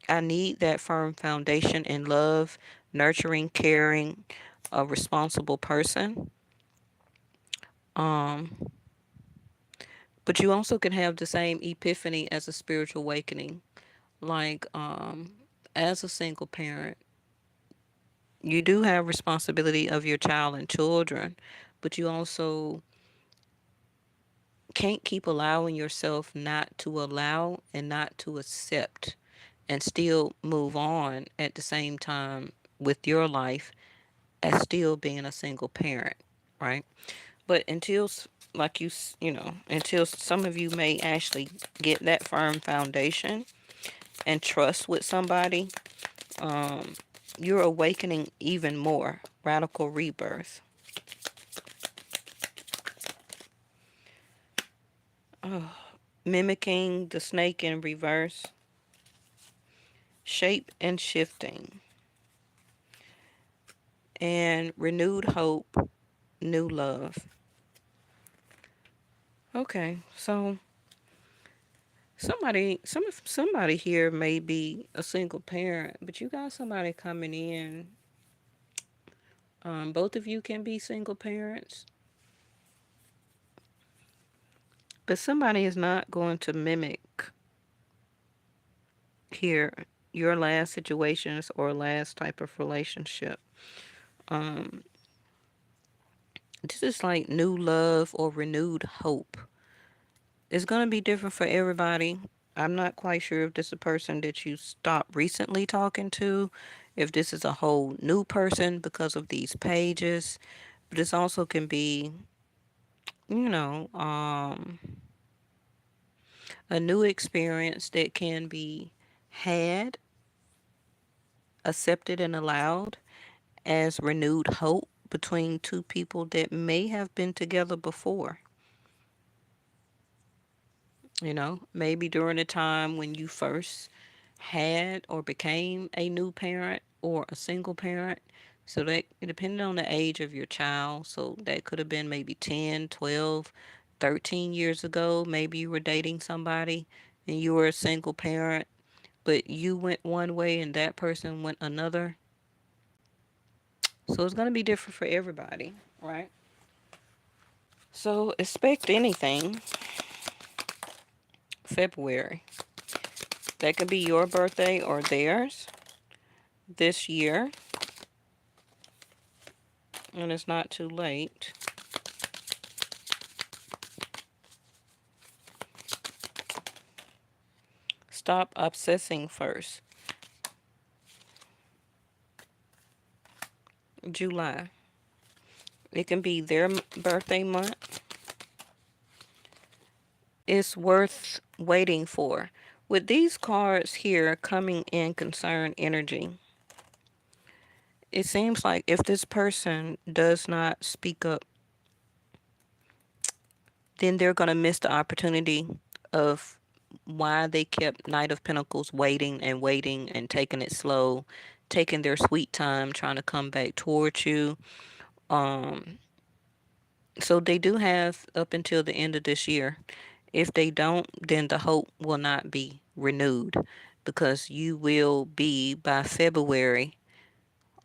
I need that firm foundation in love, nurturing, caring, a responsible person. Um, but you also can have the same epiphany as a spiritual awakening. Like, as a single parent, you do have responsibility of your child and children, but you also can't keep allowing yourself not to allow and not to accept and still move on at the same time with your life as still being a single parent, right? But until, like until some of you may actually get that firm foundation and trust with somebody, um, you're awakening even more. Radical rebirth. Oh, mimicking the snake in reverse. Shape and shifting. And renewed hope, new love. Okay, so somebody here may be a single parent, but you got somebody coming in. Both of you can be single parents, but somebody is not going to mimic here your last situations or last type of relationship. Um, this is like new love or renewed hope. It's going to be different for everybody. I'm not quite sure if this is a person that you stopped recently talking to, if this is a whole new person because of these pages, but this also can be, you know, um, a new experience that can be had, accepted, and allowed as renewed hope between two people that may have been together before. Maybe during a time when you first had or became a new parent or a single parent. So that depending on the age of your child, so that could have been maybe 10, 12, 13 years ago. Maybe you were dating somebody and you were a single parent, but you went one way and that person went another. So it's going to be different for everybody, right? So expect anything February. That could be your birthday or theirs this year, and it's not too late. Stop obsessing first. July. It can be their birthday month. It's worth waiting for. With these cards here coming in concern energy, it seems like if this person does not speak up, then they're going to miss the opportunity of why they kept Knight of Pentacles waiting and waiting and taking it slow, taking their sweet time, trying to come back towards you. Um, so they do have up until the end of this year. If they don't, then the hope will not be renewed because you will be by February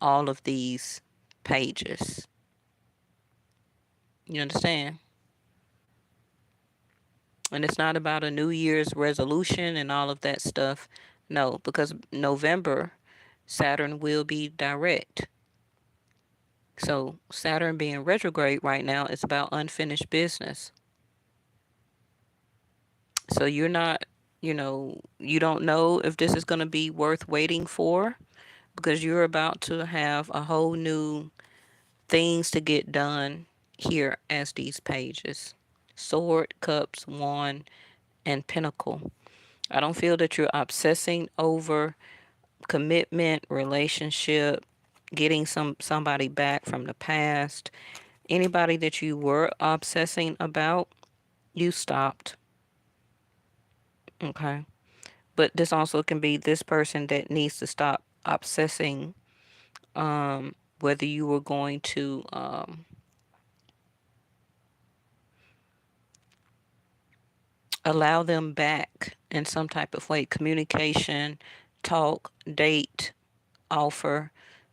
all of these pages. You understand? And it's not about a New Year's resolution and all of that stuff. No, because November, Saturn will be direct. So Saturn being retrograde right now is about unfinished business. So you're not You don't know if this is going to be worth waiting for because you're about to have a whole new things to get done here as these pages. Sword, cups, wand, and pentacle. I don't feel that you're obsessing over commitment, relationship, getting somebody back from the past. Anybody that you were obsessing about, you stopped. Okay. But this also can be this person that needs to stop obsessing, whether you were going to allow them back in some type of way. Communication, talk, date, offer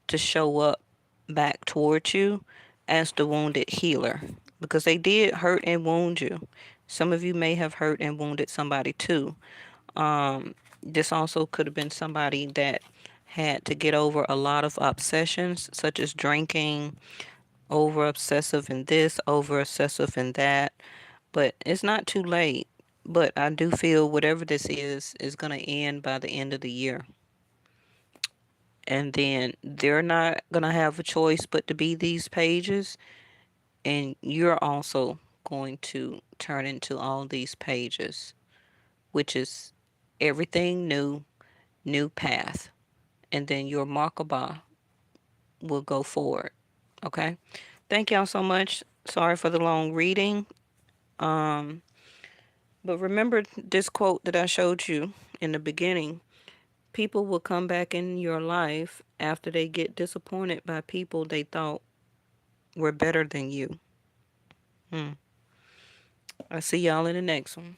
to show up back towards you as the wounded healer because they did hurt and wound you. Some of you may have hurt and wounded somebody too. This also could have been somebody that had to get over a lot of obsessions, such as drinking, over obsessive in this, over obsessive in that. But it's not too late. But I do feel whatever this is going to end by the end of the year. And then they're not going to have a choice but to be these pages. And you're also going to turn into all these pages, which is everything new, new path. And then your Markaba will go forward. Okay. Thank y'all so much. Sorry for the long reading. Um, but remember this quote that I showed you in the beginning. People will come back in your life after they get disappointed by people they thought were better than you. Hmm. I'll see y'all in the next one.